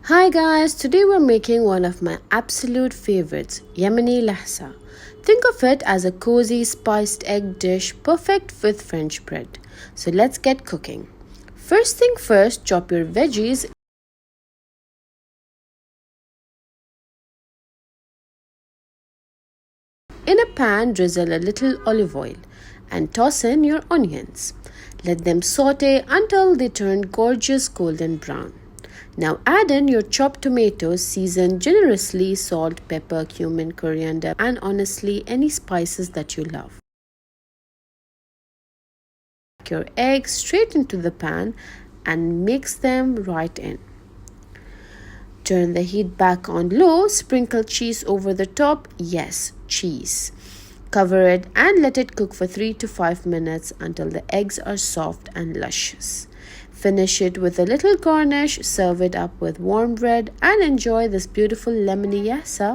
Hi guys, today we're making one of my absolute favorites, Yemeni Lahsa. Think of it as a cozy spiced egg dish perfect with French bread. So let's get cooking. First thing first, chop your veggies. In a pan, drizzle a little olive oil and toss in your onions. Let them saute until they turn gorgeous golden brown. Now add in your chopped tomatoes, season generously, salt, pepper, cumin, coriander, and honestly any spices that you love. Pack your eggs straight into the pan and mix them right in. Turn the heat back on low, sprinkle cheese over the top. Yes, cheese. Cover it and let it cook for 3 to 5 minutes until the eggs are soft and luscious. Finish it with a little garnish, serve it up with warm bread, and enjoy this beautiful lemony yassa.